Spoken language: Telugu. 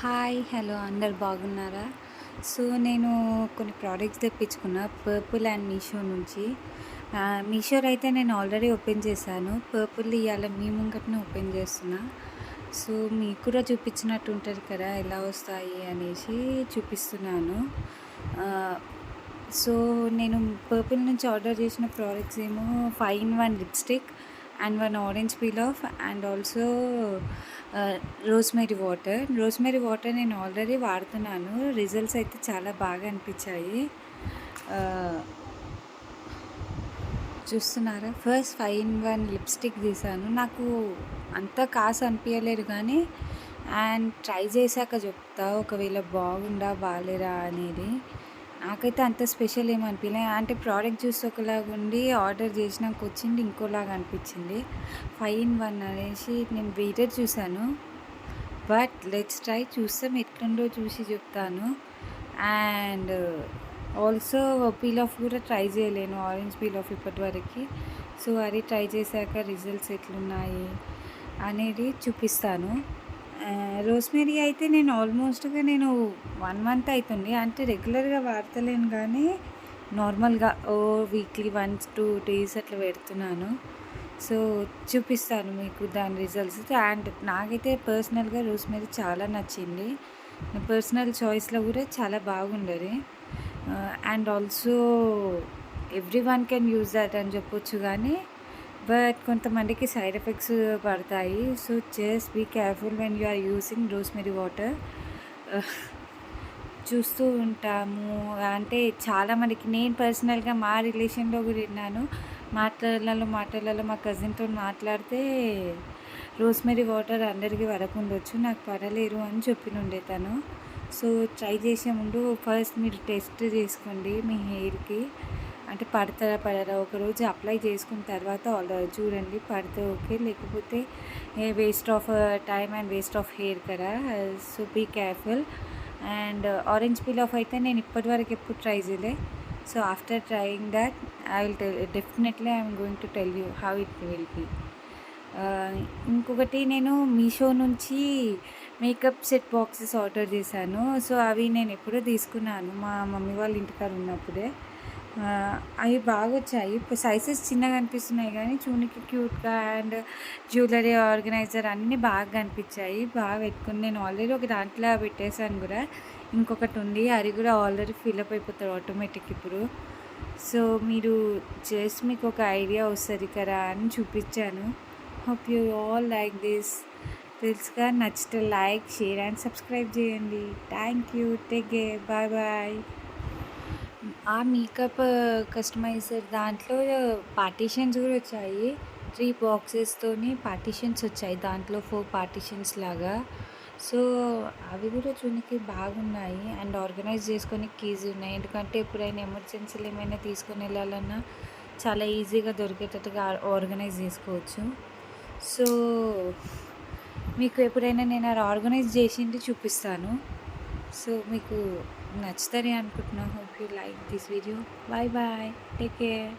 హాయ్! హలో! అందరు బాగున్నారా? సో, నేను కొన్ని ప్రోడక్ట్స్ తెప్పించుకున్నా పర్పుల్ అండ్ మీషో నుంచి. మీషోలో అయితే నేను ఆల్రెడీ ఓపెన్ చేశాను. పర్పుల్ ఇయాల మీ ముంగటనే ఓపెన్ చేస్తున్నా. సో, మీకు కూడా చూపించినట్టు ఉంటది కదా! ఎలా వస్తాయి అనేసి చూపిస్తున్నాను. ఆహ్, సో, నేను పర్పుల్ నుంచి ఆర్డర్ చేసిన ప్రోడక్ట్స్ ఏమో 5 in 1 lipstick and 1 orange peel of and also ఆహ్, రోస్‌మెరీ వాటర్ నేను ఆల్రెడీ వాడుతున్నాను. రిజల్ట్స్ అయితే చాలా బాగా అనిపించాయి. ఆహ్, చూస్తున్నారా? ఫస్ట్ 5 ఇన్ 1 లిప్‌స్టిక్ తీశాను. నాకు అంత కాసు అనిపియలేదు కానీ ట్రై చేశాక చెప్తా ఒకవేళ బాగుందా బాలేదా అనేది. నాకైతే అంత స్పెషల్ ఏమి అనిపియలే. అంటే ప్రోడక్ట్ చూస్తే ఒకలాగా ఉండి ఆర్డర్ చేసినాక వచ్చింది ఇంకోలాగా అనిపించింది. 5 ఇన్ 1 అనేసి నేను వేరేది చూసాను. బట్ లెట్స్ ట్రై చూస్తాం ఎట్లుందో చూసి చెప్తాను. అండ్ ఆల్సో పీల్ ఆఫ్ కూడా ట్రై చేయలేను ఆరెంజ్ పీల్ ఆఫ్ ఇప్పటివరకు. సో అది ట్రై చేశాక రిజల్ట్స్ ఎట్లున్నాయి అనేది చూపిస్తాను. రోస్‌మెరీ అయితే నేను ఆల్మోస్ట్‌గా 1 మంత్ అయితుంది. అంటే రెగ్యులర్‌గా వాడతలేను కానీ నార్మల్‌గా వీక్లీ 1, 2 డేస్ అట్లా పెడుతున్నాను. సో, చూపిస్తాను మీకు దాని రిజల్ట్స్. అండ్ నాకైతే పర్సనల్‌గా రోస్‌మెరీ చాలా నచ్చింది. నా పర్సనల్ చాయిస్‌లో కూడా చాలా బాగుండేది. And also everyone can use that అని చెప్పొచ్చు కానీ బట్ కొంతమందికి సైడ్ ఎఫెక్ట్స్ పడతాయి. So, just be careful when you are using rosemary water. చూస్తూ ఉంటాము. అంటే చాలామందికి నేను పర్సనల్‌గా మా రిలేషన్‌లో కూడా విన్నాను. మాటలలో మా కజిన్‌తోని మాట్లాడితే రోస్‌మెరీ వాటర్ అందరికి పడకుండొచ్చు. నాకు పడలేదు అని చెప్పినుండే తను. సో, ట్రై చేసే ముందు ఫస్ట్ మీరు టెస్ట్ చేసుకోండి మీ హెయిర్‌కి. అంటే పడతదా పడదా ఒకరోజు అప్లై చేసుకున్న తర్వాత చూడండి పడితే ఓకే. లేకపోతే waste of time and waste of hair కదా! So, be careful. And orange peel off అయితే నేను ఇప్పటివరకు ఎప్పుడు ట్రై చేయలే. So, after trying that I will definitely I am going to tell you how it will be. ఇంకొకటి నేను మీషో నుంచి మేకప్ సెట్ బాక్సెస్ ఆర్డర్ చేశాను. సో, అవి నేను ఎప్పుడో తీసుకున్నాను మా మమ్మీ వాళ్ళ ఇంటికాడ ఉన్నప్పుడే. అవి బాగొచ్చాయి. ఇప్పుడు సైజెస్ చిన్నగా అనిపిస్తున్నాయి కానీ చూడనీకి క్యూట్‌గా అండ్ జ్యువెలరీ ఆర్గనైజర్ అన్నీ బాగా కనిపించాయి. బాగా పెట్టుకుని నేను ఆల్రెడీ ఒక దాంట్లో పెట్టేసాను కూడా. ఇంకొకటి ఉంది అది కూడా ఆల్రెడీ ఫిలప్ అయిపోతుంది ఆటోమేటిక్ ఇప్పుడు. సో, మీరు జస్ట్ మీకు ఒక ఐడియా వస్తుంది కదా అని చూపించాను. Hope you all like this. తెలుసుగా నచ్చితే లైక్, షేర్ అండ్ సబ్స్క్రైబ్ చేయండి. Thank you. Take care. Bye bye. ఆ మేకప్ కస్టమైజర్ దాంట్లో పార్టీషన్స్ కూడా వచ్చాయి. 3 బాక్సెస్‌తోని పార్టీషన్స్ వచ్చాయి. దాంట్లో 4 పార్టీషన్స్ లాగా. సో, అవి కూడా చూడనీకి బాగున్నాయి. అండ్ ఆర్గనైజ్ చేసుకోనికి ఈజీ ఉన్నాయి. ఎందుకంటే ఎప్పుడైనా ఎమర్జెన్సీలో ఏమైనా తీసుకొని వెళ్ళాలన్నా చాలా ఈజీగా దొరికేటట్టుగా ఆర్గనైజ్ చేసుకోవచ్చు. సో, మీకు ఎప్పుడైనా నేను అది ఆర్గనైజ్ చేసింది చూపిస్తాను. సో, మీకు నచ్చుతది అనుకుంటున్నా. Hope you like this video. Bye bye. Take care.